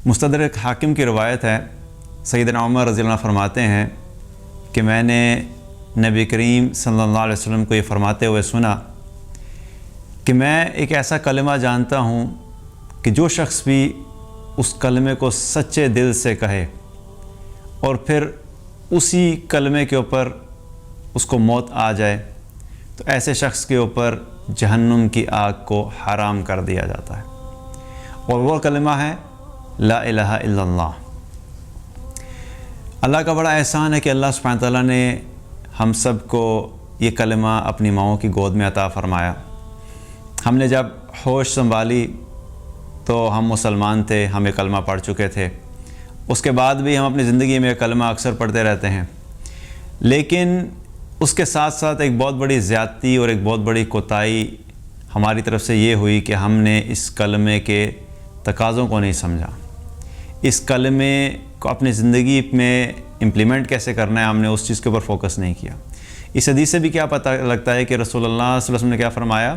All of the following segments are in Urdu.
مستدرک حاکم کی روایت ہے، سیدنا عمر رضی اللہ عنہ فرماتے ہیں کہ میں نے نبی کریم صلی اللہ علیہ وسلم کو یہ فرماتے ہوئے سنا کہ میں ایک ایسا کلمہ جانتا ہوں کہ جو شخص بھی اس کلمے کو سچے دل سے کہے اور پھر اسی کلمے کے اوپر اس کو موت آ جائے تو ایسے شخص کے اوپر جہنم کی آگ کو حرام کر دیا جاتا ہے، اور وہ کلمہ ہے لا الہ الا اللہ۔ اللہ کا بڑا احسان ہے کہ اللہ سبحانہ تعالیٰ نے ہم سب کو یہ کلمہ اپنی ماؤں کی گود میں عطا فرمایا۔ ہم نے جب ہوش سنبھالی تو ہم مسلمان تھے، ہم یہ کلمہ پڑھ چکے تھے، اس کے بعد بھی ہم اپنی زندگی میں یہ کلمہ اکثر پڑھتے رہتے ہیں، لیکن اس کے ساتھ ساتھ ایک بہت بڑی زیادتی اور ایک بہت بڑی کوتاہی ہماری طرف سے یہ ہوئی کہ ہم نے اس کلمے کے تقاضوں کو نہیں سمجھا، اس کلمے کو اپنی زندگی میں امپلیمنٹ کیسے کرنا ہے ہم نے اس چیز کے اوپر فوکس نہیں کیا۔ اس حدیث سے بھی کیا پتہ لگتا ہے کہ رسول اللہ صلی اللہ علیہ وسلم نے کیا فرمایا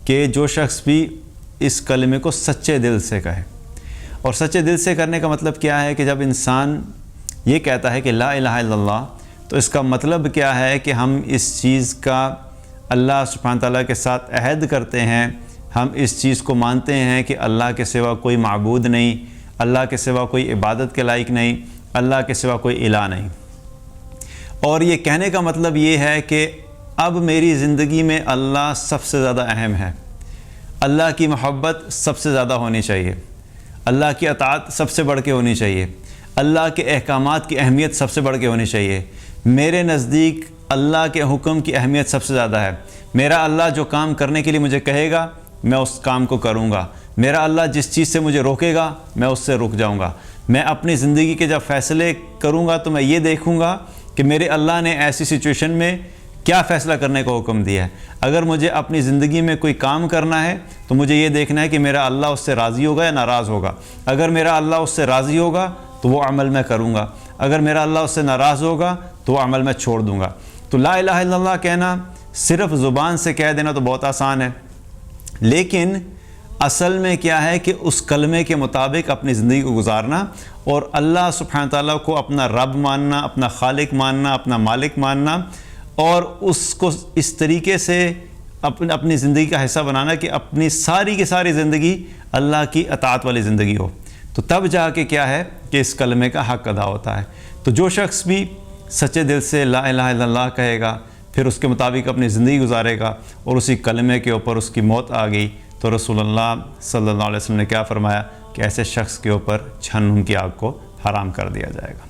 کہ جو شخص بھی اس کلمے کو سچے دل سے کہے، اور سچے دل سے کرنے کا مطلب کیا ہے کہ جب انسان یہ کہتا ہے کہ لا الہ الا اللہ تو اس کا مطلب کیا ہے کہ ہم اس چیز کا اللہ سبحانہ تعالیٰ کے ساتھ عہد کرتے ہیں، ہم اس چیز کو مانتے ہیں کہ اللہ کے سوا کوئی معبود نہیں، اللہ کے سوا کوئی عبادت کے لائق نہیں، اللہ کے سوا کوئی الہ نہیں۔ اور یہ کہنے کا مطلب یہ ہے کہ اب میری زندگی میں اللہ سب سے زیادہ اہم ہے، اللہ کی محبت سب سے زیادہ ہونی چاہیے، اللہ کی اطاعت سب سے بڑھ کے ہونی چاہیے، اللہ کے احکامات کی اہمیت سب سے بڑھ کے ہونی چاہیے۔ میرے نزدیک اللہ کے حکم کی اہمیت سب سے زیادہ ہے، میرا اللہ جو کام کرنے کے لیے مجھے کہے گا میں اس کام کو کروں گا، میرا اللہ جس چیز سے مجھے روکے گا میں اس سے رک جاؤں گا۔ میں اپنی زندگی کے جب فیصلے کروں گا تو میں یہ دیکھوں گا کہ میرے اللہ نے ایسی سچویشن میں کیا فیصلہ کرنے کا حکم دیا ہے۔ اگر مجھے اپنی زندگی میں کوئی کام کرنا ہے تو مجھے یہ دیکھنا ہے کہ میرا اللہ اس سے راضی ہوگا یا ناراض ہوگا۔ اگر میرا اللہ اس سے راضی ہوگا تو وہ عمل میں کروں گا، اگر میرا اللہ اس سے ناراض ہوگا تو وہ عمل میں چھوڑ دوں گا۔ تو لا الہ الا اللہ کہنا صرف زبان سے کہہ دینا تو بہت آسان ہے، لیکن اصل میں کیا ہے کہ اس کلمے کے مطابق اپنی زندگی کو گزارنا اور اللہ سبحانہ تعالیٰ کو اپنا رب ماننا، اپنا خالق ماننا، اپنا مالک ماننا، اور اس کو اس طریقے سے اپنی زندگی کا حصہ بنانا کہ اپنی ساری کی ساری زندگی اللہ کی اطاعت والی زندگی ہو، تو تب جا کے کیا ہے کہ اس کلمے کا حق ادا ہوتا ہے۔ تو جو شخص بھی سچے دل سے لا الہ الا اللہ کہے گا، پھر اس کے مطابق اپنی زندگی گزارے گا اور اسی کلمے کے اوپر اس کی موت آ گئی تو رسول اللہ صلی اللہ علیہ وسلم نے کیا فرمایا کہ ایسے شخص کے اوپر جہنم کی آگ کو حرام کر دیا جائے گا۔